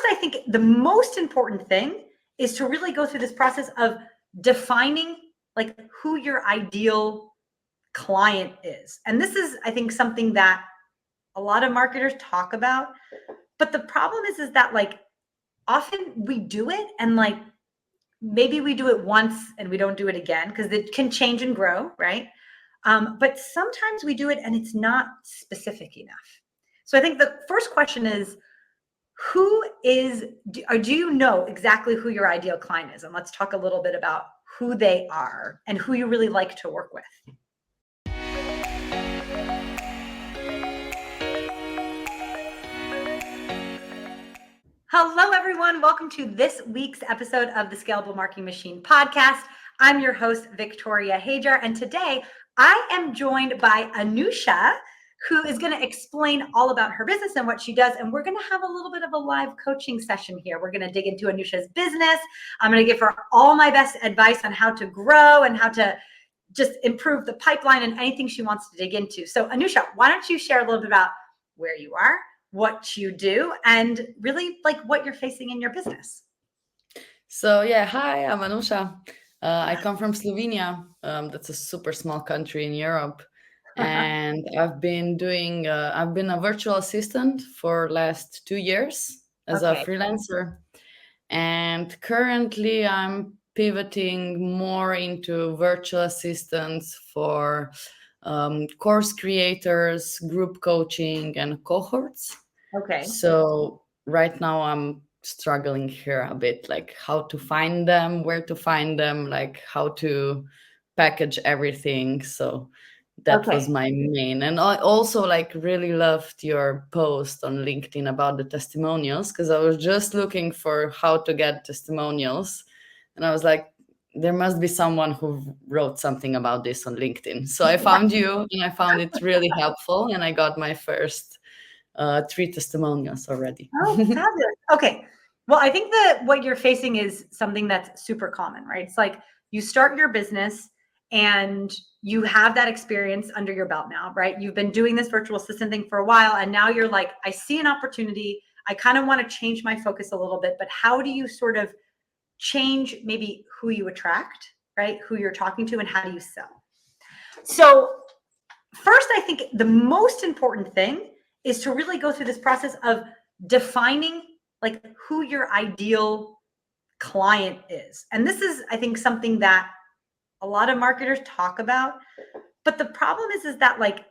I think the most important thing is to really go through this process of defining like who your ideal client is. And this is, I think, something that a lot of marketers talk about. But the problem is that like often we do it and like maybe we do it once and we don't do it again because it can change and grow, right? But sometimes we do it and it's not specific enough. So I think the first question is, do you know exactly who your ideal client is? And let's talk a little bit about who they are and who you really like to work with. Hello, everyone. Welcome to this week's episode of the Scalable Marketing Machine podcast. I'm your host, Victoria Hajar, and today I am joined by Anusha, who is going to explain all about her business and what she does. And we're going to have a little bit of a live coaching session here. We're going to dig into Anusha's business. I'm going to give her all my best advice on how to grow and how to just improve the pipeline and anything she wants to dig into. So Anusha, why don't you share a little bit about where you are, what you do, and really like what you're facing in your business. So yeah, hi, I'm Anusha. I come from Slovenia. That's a super small country in Europe. And I've been a virtual assistant for last 2 years as a freelancer. And currently I'm pivoting more into virtual assistants for course creators, group coaching, and cohorts. Okay. So right now I'm struggling here a bit, like how to find them, where to find them, like how to package everything. So that was my main. And I also like really loved your post on LinkedIn about the testimonials, because I was just looking for how to get testimonials. And I was like, there must be someone who wrote something about this on LinkedIn. So I found you and I found it really helpful. And I got my first 3 testimonials already. Oh, fabulous. Okay. Well, I think that what you're facing is something that's super common, right? It's like you start your business and you have that experience under your belt now, right? You've been doing this virtual assistant thing for a while. And now you're like, I see an opportunity. I kind of want to change my focus a little bit, but how do you sort of change maybe who you attract, right? Who you're talking to and how do you sell? So first, I think the most important thing is to really go through this process of defining like who your ideal client is. And this is, I think, something that a lot of marketers talk about. But the problem is that like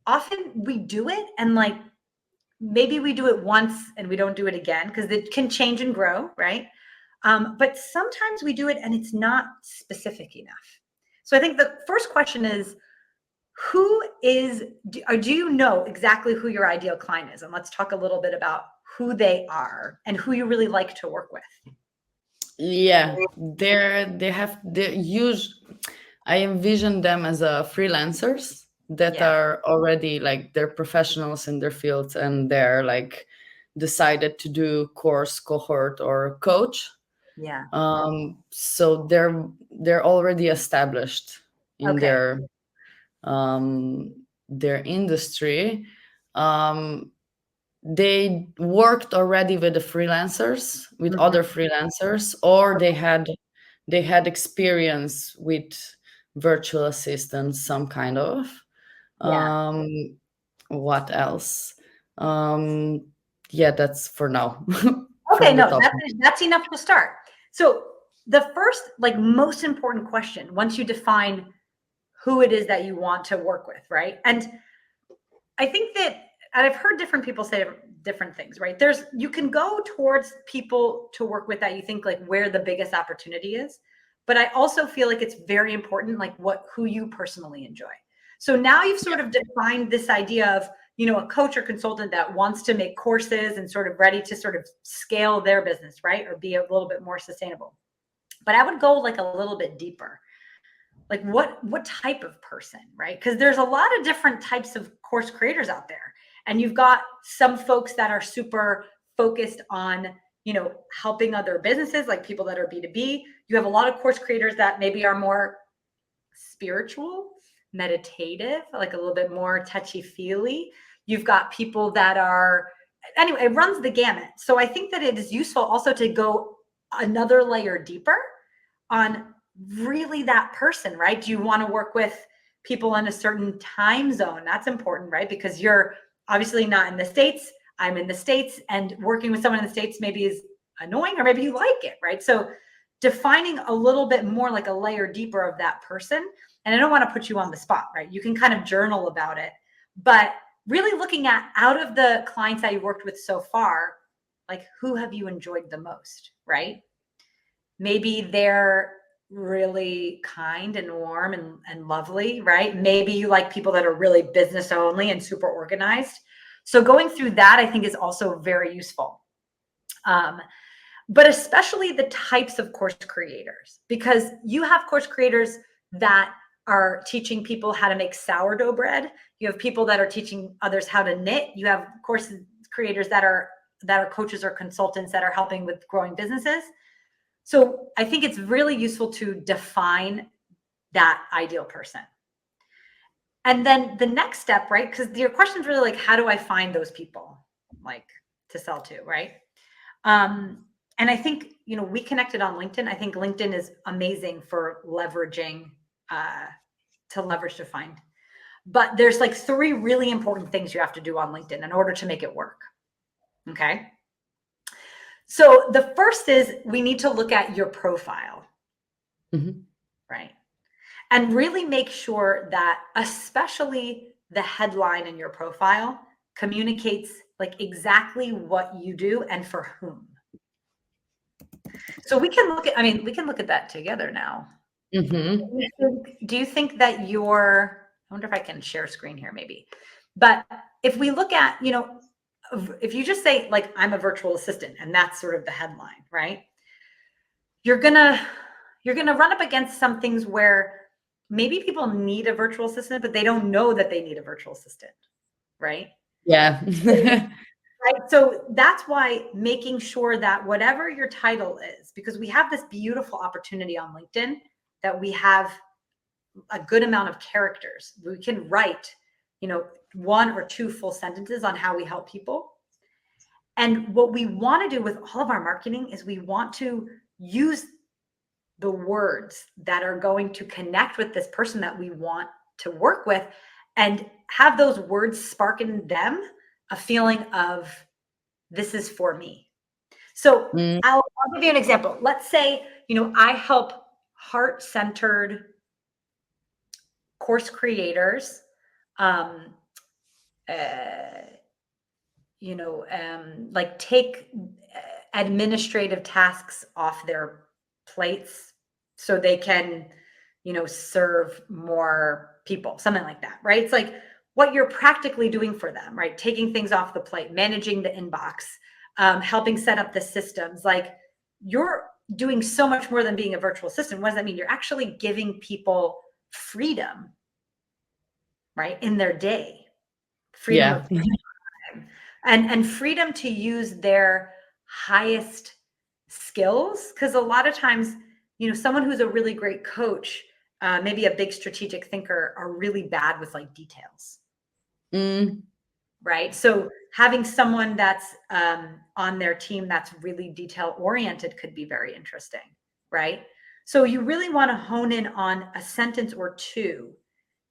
often we do it and like maybe we do it once and we don't do it again because it can change and grow, right? But sometimes we do it and it's not specific enough. So I think the first question is, do you know exactly who your ideal client is? And let's talk a little bit about who they are and who you really like to work with. Yeah, I envision them as freelancers that are already like they're professionals in their fields and they're like decided to do course, cohort, or coach. Yeah. So they're already established in their industry. They worked already with the freelancers, with other freelancers, or they had experience with virtual assistants, some kind of. What else? Yeah, that's for now. Okay, no, that's enough to start. So the first, like most important question, once you define who it is that you want to work with, right? And I think that, and I've heard different people say different things, right? You can go towards people to work with that you think like where the biggest opportunity is. But I also feel like it's very important, like who you personally enjoy. So now you've sort of defined this idea of, a coach or consultant that wants to make courses and sort of ready to sort of scale their business, right? Or be a little bit more sustainable. But I would go like a little bit deeper. Like what type of person, right? Because there's a lot of different types of course creators out there. And you've got some folks that are super focused on, helping other businesses, like people that are B2B. You have a lot of course creators that maybe are more spiritual, meditative, like a little bit more touchy-feely. You've got people that are, anyway, it runs the gamut. So I think that it is useful also to go another layer deeper on really that person, right? Do you want to work with people in a certain time zone? That's important, right? Because you're obviously not in the States. I'm in the States, and working with someone in the States maybe is annoying, or maybe you like it, right? So defining a little bit more, like a layer deeper of that person. And I don't want to put you on the spot, right? You can kind of journal about it, but really looking at, out of the clients that you worked with so far, like, who have you enjoyed the most, right? Maybe they're really kind and warm and lovely, right? Maybe you like people that are really business only and super organized. So going through that, I think, is also very useful. But especially the types of course creators, because you have course creators that are teaching people how to make sourdough bread. You have people that are teaching others how to knit. You have course creators that are coaches or consultants that are helping with growing businesses. So I think it's really useful to define that ideal person. And then the next step, right? Because your question is really like, how do I find those people, like, to sell to, right? And I think, we connected on LinkedIn. I think LinkedIn is amazing for leveraging, to find. But there's like 3 really important things you have to do on LinkedIn in order to make it work. Okay. So the first is, we need to look at your profile, right? And really make sure that especially the headline in your profile communicates like exactly what you do and for whom. So we can look at that together now. Do you think that I wonder if I can share screen here maybe, but if we look at, if you just say like, I'm a virtual assistant, and that's sort of the headline, right? You're gonna run up against some things where maybe people need a virtual assistant, but they don't know that they need a virtual assistant, right? Yeah. Right. So that's why making sure that whatever your title is, because we have this beautiful opportunity on LinkedIn that we have a good amount of characters. We can write, 1 or 2 full sentences on how we help people. And what we want to do with all of our marketing is we want to use the words that are going to connect with this person that we want to work with, and have those words spark in them a feeling of, this is for me. So I'll give you an example. Let's say, I help heart-centered course creators, like take administrative tasks off their plates so they can, serve more people, something like that, right? It's like what you're practically doing for them, right? Taking things off the plate, managing the inbox, helping set up the systems. Like, you're doing so much more than being a virtual assistant. What does that mean? You're actually giving people freedom, right, in their day, freedom of time, and freedom to use their highest skills. Because a lot of times, someone who's a really great coach, maybe a big strategic thinker, are really bad with like details. Right. So having someone that's on their team that's really detail oriented could be very interesting. Right. So you really want to hone in on a sentence or 2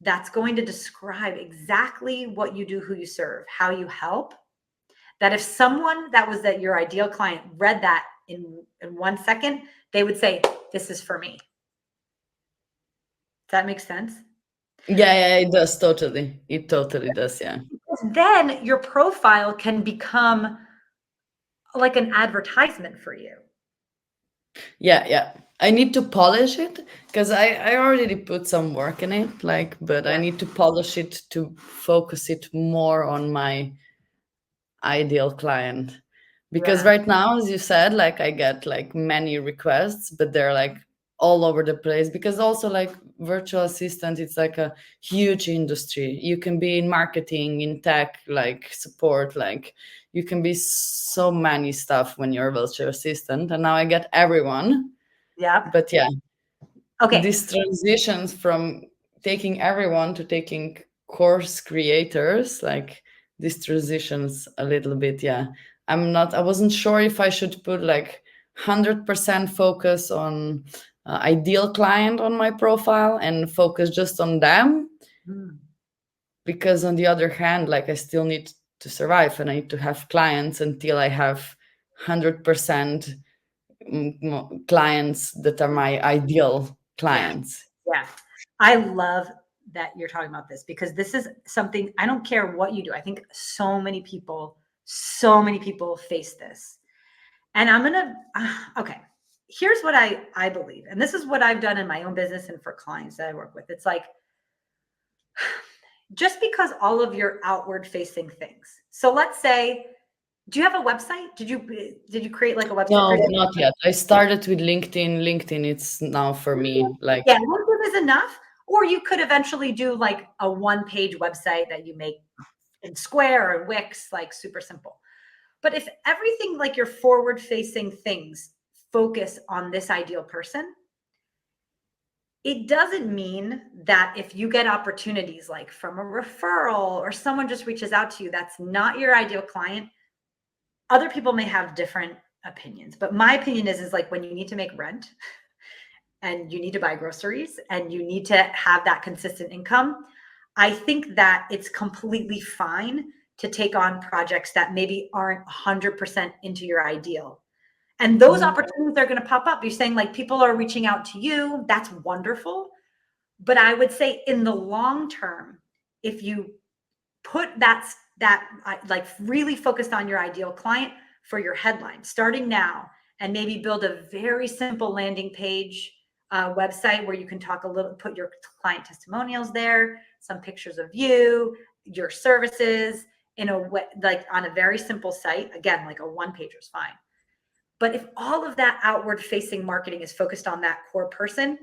that's going to describe exactly what you do, who you serve, how you help. That if someone that was your ideal client read that in 1 second, they would say, this is for me. Does that make sense? Yeah, it does totally. It totally does, yeah. Then your profile can become like an advertisement for you. Yeah. I need to polish it, because I already put some work in it, but I need to polish it to focus it more on my ideal client. Because right now, as you said, I get many requests, but they're all over the place, because also virtual assistant, it's a huge industry. You can be in marketing, in tech, support, you can be so many stuff when you're a virtual assistant. And now I get everyone. Yeah. But yeah. Okay. These transitions from taking everyone to taking course creators, these transitions a little bit. Yeah, I wasn't sure if I should put like 100% focus on ideal client on my profile and focus just on them. Because on the other hand, like I still need to survive and I need to have clients until I have 100% clients that are my ideal clients. Yeah. I love that you're talking about this, because this is something, I don't care what you do. I think so many people face this. And I'm going to, okay, here's what I believe. And this is what I've done in my own business and for clients that I work with. It's like, just because all of your outward facing things. So let's say, do you have a website? Did you create like a website? No, not yet. I started with LinkedIn. LinkedIn, it's now for me. Like, yeah, LinkedIn is enough. Or you could eventually do like a one-page website that you make in Square or Wix, like super simple. But if everything, like your forward-facing things, focus on this ideal person, it doesn't mean that if you get opportunities like from a referral or someone just reaches out to you, that's not your ideal client. Other people may have different opinions, but my opinion is like when you need to make rent and you need to buy groceries and you need to have that consistent income, I think that it's completely fine to take on projects that maybe aren't 100% into your ideal. And those opportunities are going to pop up. You're saying like people are reaching out to you. That's wonderful. But I would say in the long term, if you put that like really focused on your ideal client for your headline starting now, and maybe build a very simple landing page website where you can talk a little, put your client testimonials there, some pictures of you, your services in a way, like on a very simple site. Again, like a one pager is fine. But if all of that outward facing marketing is focused on that core person,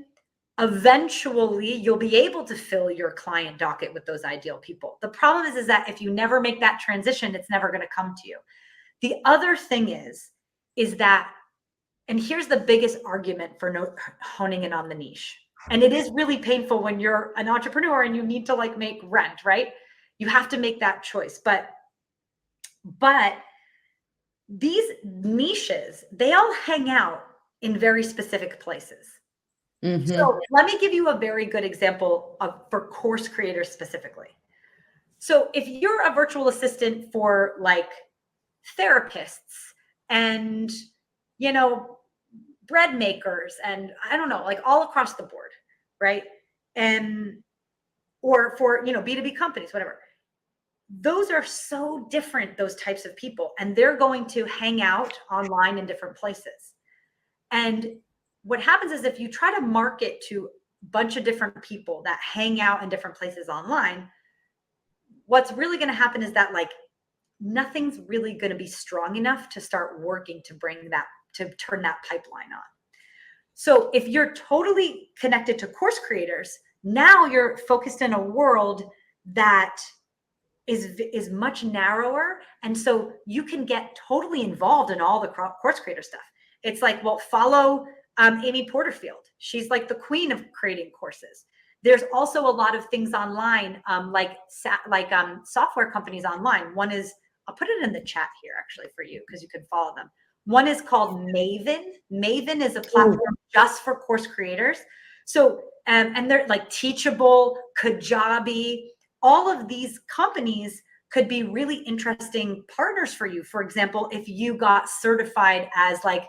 eventually you'll be able to fill your client docket with those ideal people. The problem is that if you never make that transition, it's never going to come to you. The other thing is that, and here's the biggest argument for honing in on the niche. And it is really painful when you're an entrepreneur and you need to like make rent, right? You have to make that choice. But these niches, they all hang out in very specific places. So let me give you a very good example for course creators specifically. So if you're a virtual assistant for like therapists and, you know, bread makers and I don't know, like all across the board, right? And, or for, you know, B2B companies, whatever. Those are so different, those types of people, and they're going to hang out online in different places. And what happens is if you try to market to a bunch of different people that hang out in different places online, what's really going to happen is that like nothing's really going to be strong enough to start working to bring that, to turn that pipeline on. So if you're totally connected to course creators, now you're focused in a world that is much narrower. And so you can get totally involved in all the course creator stuff. It's like, well, follow Amy Porterfield. She's like the queen of creating courses. There's also a lot of things online, like software companies online. One is, I'll put it in the chat here actually for you because you can follow them. One is called Maven. Maven is a platform just for course creators. So, and they're like Teachable, Kajabi, all of these companies could be really interesting partners for you. For example, if you got certified as like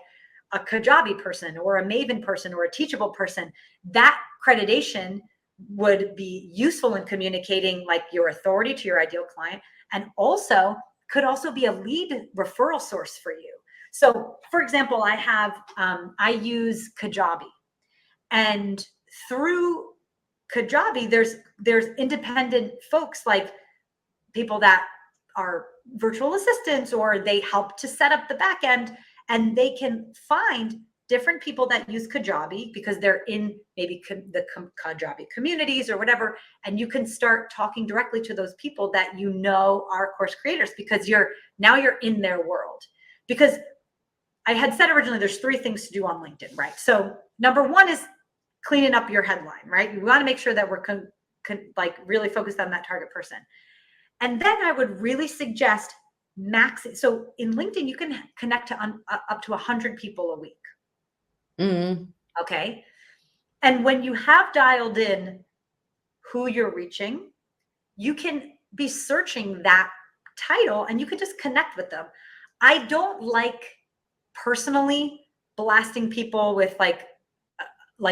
a Kajabi person or a Maven person or a Teachable person, that accreditation would be useful in communicating like your authority to your ideal client, and also could also be a lead referral source for you. So for example, I use Kajabi, and through Kajabi, there's independent folks, like people that are virtual assistants, or they help to set up the back end, and they can find different people that use Kajabi because they're in maybe the Kajabi communities or whatever, and you can start talking directly to those people that you know are course creators because you're in their world. Because I had said originally there's 3 things to do on LinkedIn, right? So number 1 is cleaning up your headline, right? You want to make sure that we're like really focused on that target person. And then I would really suggest so in LinkedIn, you can connect to up to 100 people a week. Okay. And when you have dialed in who you're reaching, you can be searching that title and you can just connect with them. I don't like personally blasting people with like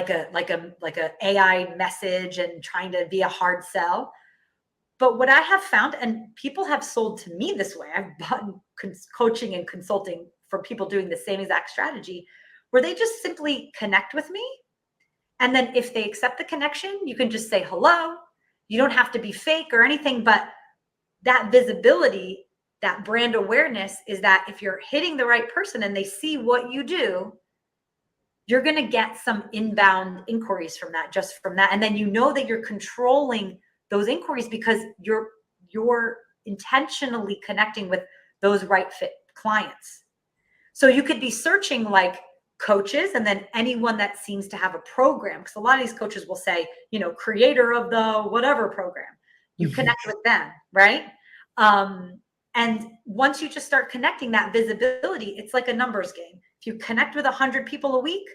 a AI message and trying to be a hard sell. But what I have found, and people have sold to me this way, I've bought coaching and consulting for people doing the same exact strategy, where they just simply connect with me. And then if they accept the connection, you can just say hello. You don't have to be fake or anything, but that visibility, that brand awareness is that if you're hitting the right person and they see what you do, you're going to get some inbound inquiries from that, just from that. And then you know that you're controlling those inquiries because you're intentionally connecting with those right fit clients. So you could be searching like coaches and then anyone that seems to have a program, because a lot of these coaches will say, creator of the whatever program. You connect with them, right? And once you just start connecting, that visibility, it's like a numbers game. If you connect with 100 people a week,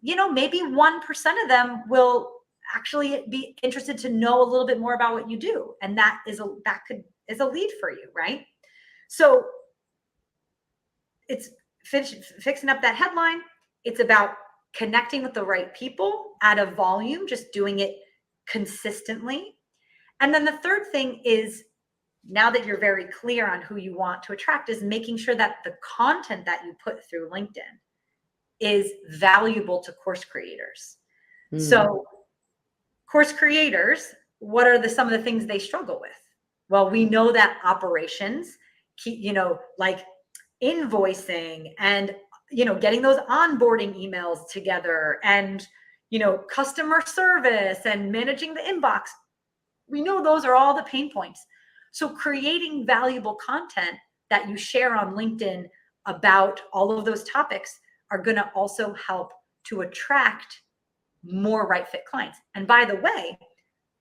maybe 1% of them will actually be interested to know a little bit more about what you do. And that is a lead for you, right? So it's fixing up that headline. It's about connecting with the right people at a volume, just doing it consistently. And then the third thing is, now that you're very clear on who you want to attract, is making sure that the content that you put through LinkedIn is valuable to course creators. So course creators, what are some of the things they struggle with? Well, we know that operations, like invoicing and, getting those onboarding emails together and, customer service and managing the inbox. We know those are all the pain points. So creating valuable content that you share on LinkedIn about all of those topics are going to also help to attract more right fit clients. And by the way,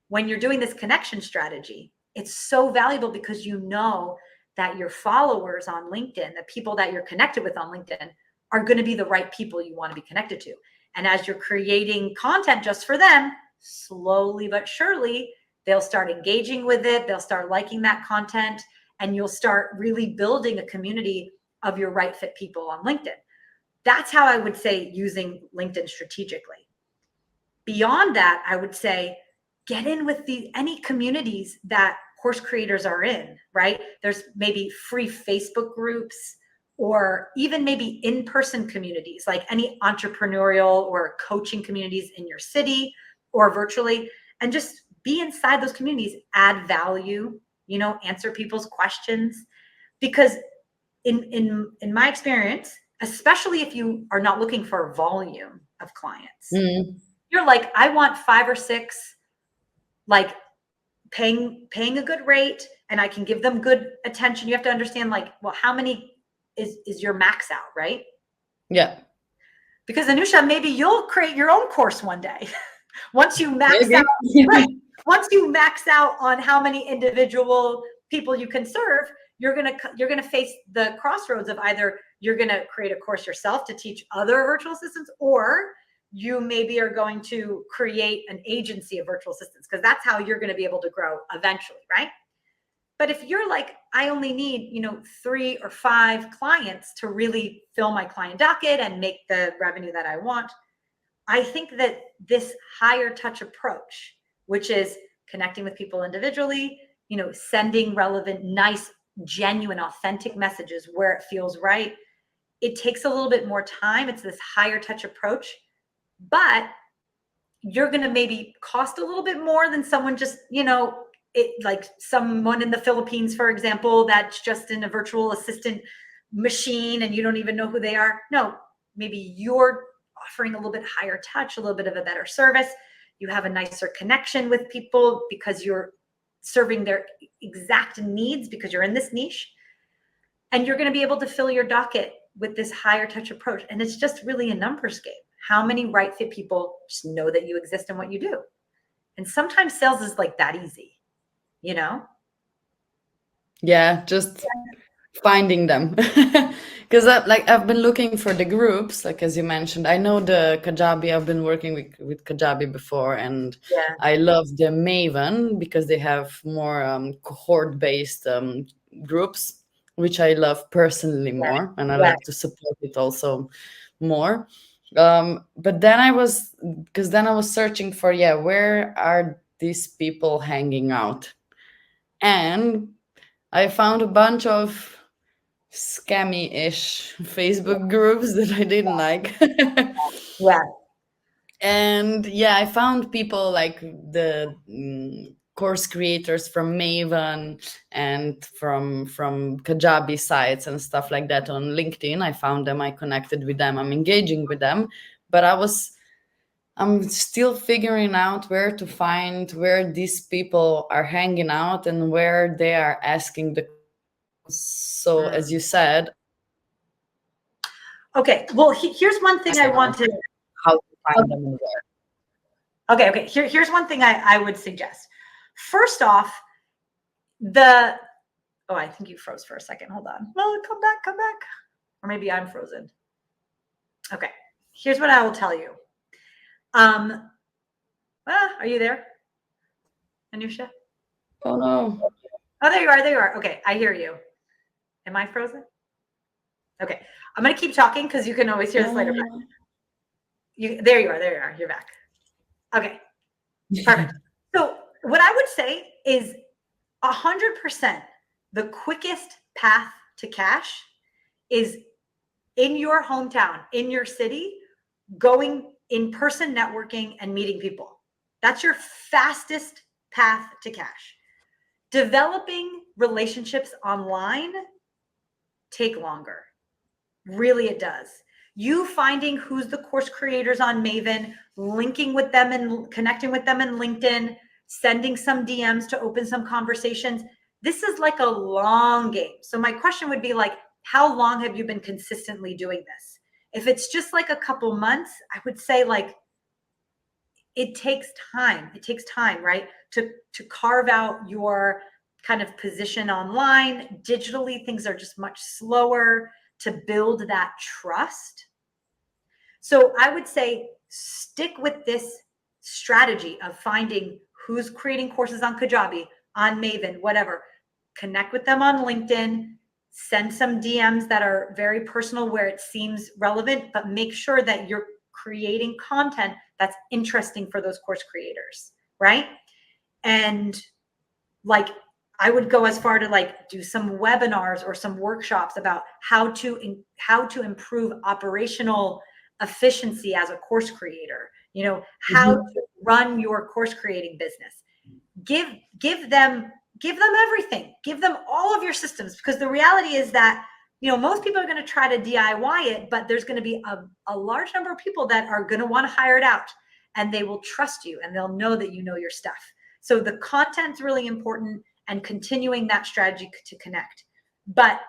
when you're doing this connection strategy, it's so valuable because you know that your followers on LinkedIn, the people that you're connected with on LinkedIn, are going to be the right people you want to be connected to. And as you're creating content just for them, slowly but surely, they'll start engaging with it. They'll start liking that content, and you'll start really building a community of your right fit people on LinkedIn. That's how I would say using LinkedIn strategically. Beyond that, I would say get in with any communities that course creators are in, right? There's maybe free Facebook groups or even maybe in-person communities, like any entrepreneurial or coaching communities in your city or virtually, and just be inside those communities, add value, answer people's questions. Because in my experience, especially if you are not looking for volume of clients, you're like, I want 5 or 6, like paying a good rate, and I can give them good attention. You have to understand, like, well, how many is your max out, right? Yeah. Because Anusha, maybe you'll create your own course one day. Once you max out, right? Once you max out on how many individual people you can serve, you're gonna face the crossroads of either you're gonna create a course yourself to teach other virtual assistants, or you maybe are going to create an agency of virtual assistants, because that's how you're going to be able to grow eventually, right? But if you're like, I only need 3 or 5 clients to really fill my client docket and make the revenue that I want, I think that this higher touch approach, which is connecting with people individually, sending relevant, nice, genuine, authentic messages where it feels right, it takes a little bit more time. It's this higher touch approach, but you're going to maybe cost a little bit more than someone just, like someone in the Philippines, for example, that's just in a virtual assistant machine and you don't even know who they are. No, maybe you're offering a little bit higher touch, a little bit of a better service. You have a nicer connection with people because you're serving their exact needs because you're in this niche. And you're going to be able to fill your docket with this higher touch approach. And it's just really a numbers game. How many right fit people just know that you exist and what you do? And sometimes sales is like that easy, Yeah, just finding them. Because I've been looking for the groups, like as you mentioned. I know the Kajabi. I've been working with Kajabi before, and Yeah. I love the Maven because they have more cohort-based groups, which I love personally more, and I Yeah. like to support it also more. But then I was searching for, where are these people hanging out? And I found a bunch of scammy-ish Facebook groups that I didn't like. Yeah. And yeah, I found people like the course creators from Maven and from Kajabi sites and stuff like that on LinkedIn. I found them, I connected with them, I'm engaging with them, but I'm still figuring out where to find where these people are hanging out and where they are asking the. So as you said, Okay. Well, here's one thing I want to. how to find them and where. Okay. Here's one thing I would suggest. First off, I think you froze for a second. Hold on. Well, come back. Or maybe I'm frozen. Okay. Here's what I will tell you. Are you there, Anusha? Oh no. Oh, there you are. Okay, I hear you. Am I frozen? Okay, I'm gonna keep talking because you can always hear this later. There you are. You're back. Okay, perfect. So what I would say is 100% the quickest path to cash is in your hometown, in your city, going in-person networking and meeting people. That's your fastest path to cash. Developing relationships online take longer. Really, it does. You finding who's the course creators on Maven, linking with them and connecting with them in LinkedIn, sending some DMs to open some conversations. This is like a long game. So my question would be like, how long have you been consistently doing this? If it's just like a couple months, I would say like, it takes time. It takes time, right? To carve out your kind of position online. Digitally, things are just much slower to build that trust. So I would say stick with this strategy of finding who's creating courses on Kajabi, on Maven, whatever. Connect with them on LinkedIn, send some DMs that are very personal where it seems relevant, but make sure that you're creating content that's interesting for those course creators, right? And like, I would go as far to like do some webinars or some workshops about how to improve operational efficiency as a course creator, how to run your course creating business. Give them everything. Give them all of your systems, because the reality is that most people are going to try to DIY it, but there's going to be a large number of people that are going to want to hire it out, and they will trust you and they'll know that you know your stuff. So the content's really important, and continuing that strategy to connect. But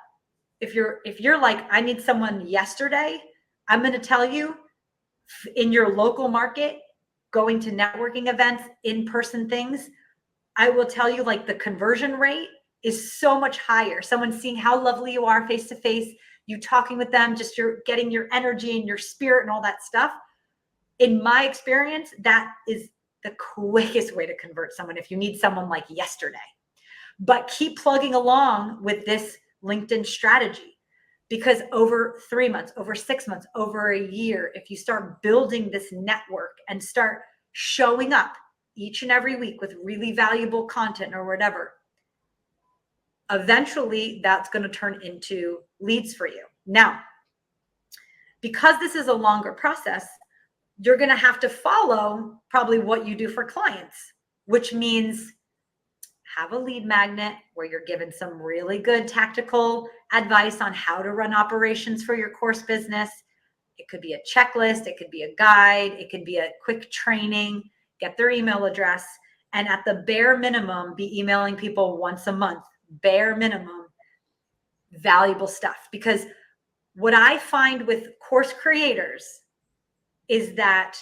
if you're like, I need someone yesterday, I'm going to tell you, in your local market, going to networking events, in-person things, I will tell you, like, the conversion rate is so much higher. Someone seeing how lovely you are face to face, you talking with them, just you're getting your energy and your spirit and all that stuff. In my experience, that is the quickest way to convert someone if you need someone like yesterday. But keep plugging along with this LinkedIn strategy, because over 3 months, over 6 months, over a year, if you start building this network and start showing up each and every week with really valuable content or whatever, eventually that's going to turn into leads for you. Now, because this is a longer process, you're going to have to follow probably what you do for clients, which means have a lead magnet where you're given some really good tactical advice on how to run operations for your course business. It could be a checklist, it could be a guide, it could be a quick training. Get their email address, and at the bare minimum, be emailing people once a month, bare minimum, valuable stuff. Because what I find with course creators is that,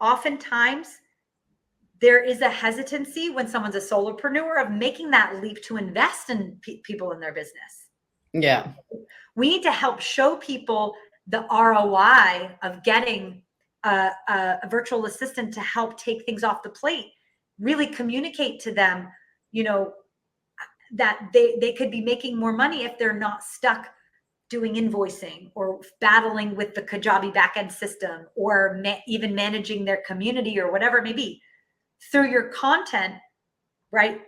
oftentimes there is a hesitancy when someone's a solopreneur of making that leap to invest in people in their business. Yeah. We need to help show people the ROI of getting a virtual assistant to help take things off the plate, really communicate to them, you know, that they could be making more money if they're not stuck doing invoicing or battling with the Kajabi backend system, or even managing their community or whatever it may be. Through your content, right?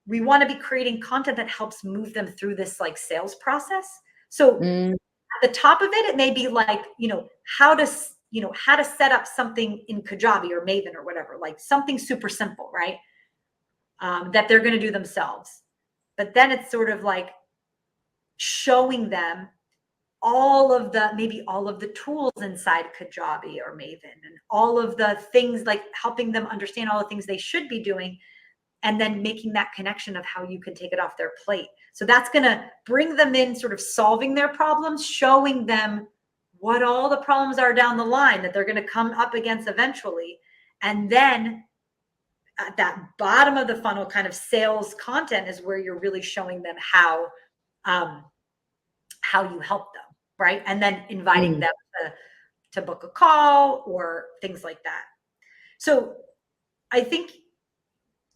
We want to be creating content that helps move them through this like sales process. So at the top of it, it may be like, you know, how to set up something in Kajabi or Maven or whatever, like something super simple, right? That they're going to do themselves. But then it's sort of like showing them maybe all of the tools inside Kajabi or Maven, and all of the things, like helping them understand all the things they should be doing, and then making that connection of how you can take it off their plate. So that's going to bring them in, sort of solving their problems, showing them what all the problems are down the line that they're going to come up against eventually. And then at that bottom of the funnel kind of sales content is where you're really showing them how you help them, right? And then inviting them to book a call or things like that. So I think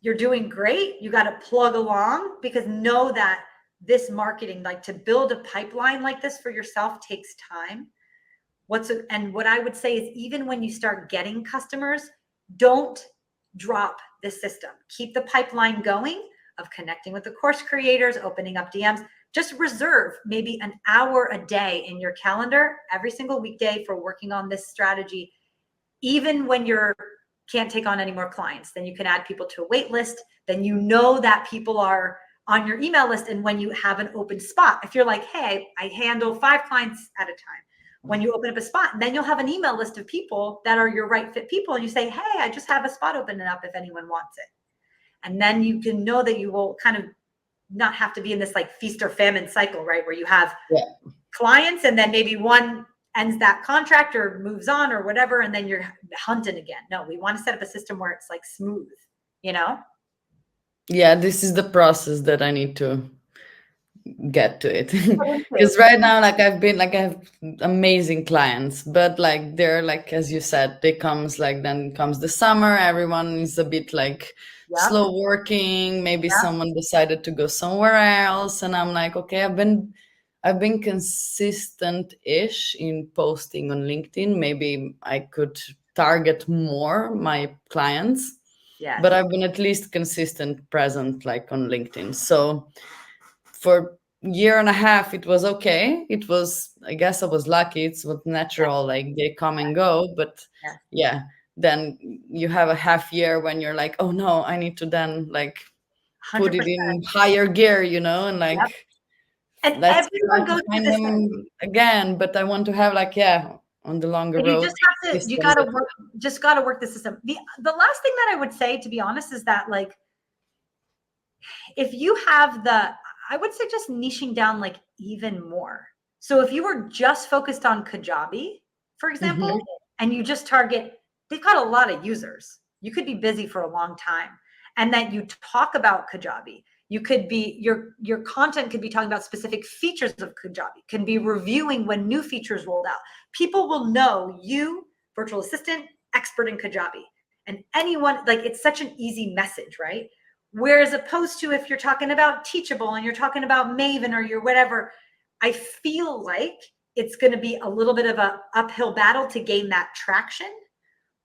you're doing great. You got to plug along, because know that this marketing, like to build a pipeline like this for yourself, takes time. And what I would say is, even when you start getting customers, don't drop the system. Keep the pipeline going of connecting with the course creators, opening up DMs. Just reserve maybe an hour a day in your calendar every single weekday for working on this strategy. Even when you can't take on any more clients, then you can add people to a wait list. Then you know that people are on your email list. And when you have an open spot, if you're like, hey, I handle 5 clients at a time, when you open up a spot, then you'll have an email list of people that are your right fit people. And you say, hey, I just have a spot opening up if anyone wants it. And then you can know that you will kind of not have to be in this like feast or famine cycle, right? Where you have clients and then maybe one ends that contract or moves on or whatever, and then you're hunting again. No, we want to set up a system where it's like smooth, you know? Yeah, this is the process that I need to get to it. Because right now, like I have amazing clients, but like they're like, as you said, then comes the summer, everyone is a bit like slow working, maybe someone decided to go somewhere else, and I'm like, okay, I've been consistent-ish in posting on LinkedIn. Maybe I could target more my clients, but I've been at least consistent present like on LinkedIn. So for year and a half it was okay. It was, I guess I was lucky. It's what natural, like they come and go, but then you have a half year when you're like, oh no, I need to then like 100%. Put it in higher gear, you know, and like and let's everyone goes find them again. But I want to have like on the longer road. You just have to, you got to work the system. The last thing that I would say, to be honest, is that like, if you have I would say just niching down like even more. So if you were just focused on Kajabi, for example, and you just target, they've got a lot of users. You could be busy for a long time. And then you talk about Kajabi. You could be, your content could be talking about specific features of Kajabi, can be reviewing when new features rolled out. People will know you, virtual assistant, expert in Kajabi. And anyone, like, it's such an easy message, right? Whereas opposed to if you're talking about Teachable and you're talking about Maven or your whatever, I feel like it's going to be a little bit of an uphill battle to gain that traction,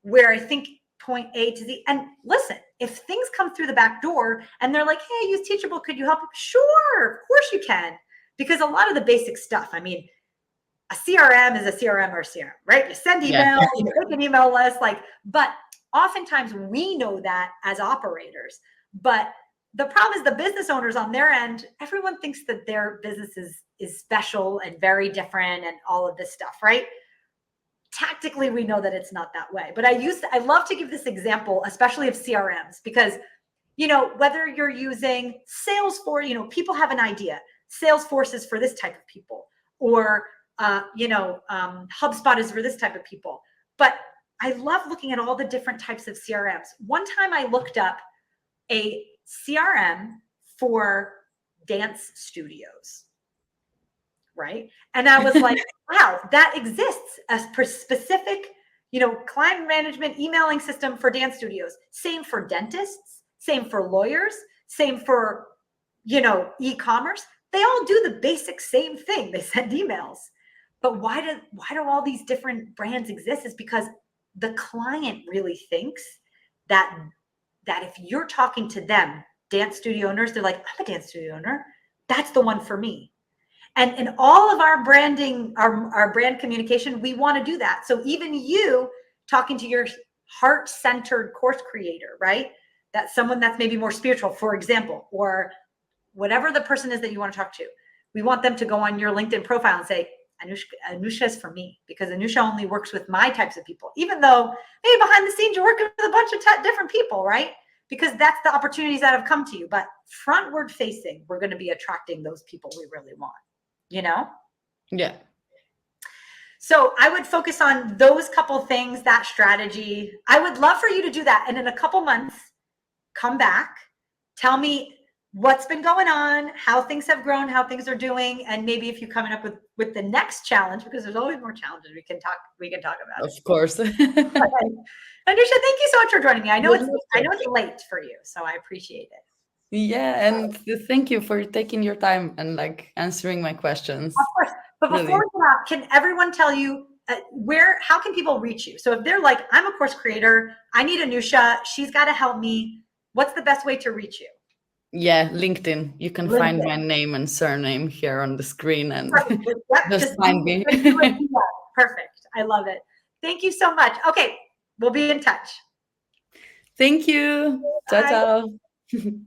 where I think point A to Z, and listen, if things come through the back door and they're like, hey, I use Teachable, could you help? Sure, of course you can. Because a lot of the basic stuff, I mean, a CRM is a CRM or a CRM, right? You send emails, you make an email list, but oftentimes we know that as operators. But the problem is the business owners on their end, everyone thinks that their business is special and very different and all of this stuff, right? Tactically, we know that it's not that way. But I love to give this example, especially of CRMs, because, you know, whether you're using Salesforce, people have an idea. Salesforce is for this type of people, or, HubSpot is for this type of people. But I love looking at all the different types of CRMs. One time I looked up a CRM for dance studios, right? And I was like, wow, that exists, a specific, client management emailing system for dance studios. Same for dentists, same for lawyers, same for, e-commerce. They all do the basic same thing. They send emails. But why do all these different brands exist? Is because the client really thinks that if you're talking to them, dance studio owners, they're like, I'm a dance studio owner. That's the one for me. And in all of our branding, our brand communication, we want to do that. So even you talking to your heart-centered course creator, right? That's someone that's maybe more spiritual, for example, or whatever the person is that you want to talk to. We want them to go on your LinkedIn profile and say, Anusha is for me, because Anusha only works with my types of people, even though maybe behind the scenes you're working with a bunch of different people, right? Because that's the opportunities that have come to you. But frontward facing, we're going to be attracting those people we really want, Yeah. So I would focus on those couple things, that strategy. I would love for you to do that. And in a couple months, come back, tell me what's been going on, how things have grown, how things are doing, and maybe if you're coming up with the next challenge, because there's always more challenges we can talk about. Of course. Okay. Anusha, thank you so much for joining me. I know it's late for you, so I appreciate it. Yeah, and thank you for taking your time and answering my questions. Of course. But before we get off, can everyone tell you how can people reach you? So if they're like, I'm a course creator, I need Anusha, she's got to help me, what's the best way to reach you? Yeah, LinkedIn. You can find my name and surname here on the screen and just find me. Perfect. I love it. Thank you so much. Okay, we'll be in touch. Thank you. Ciao, ciao.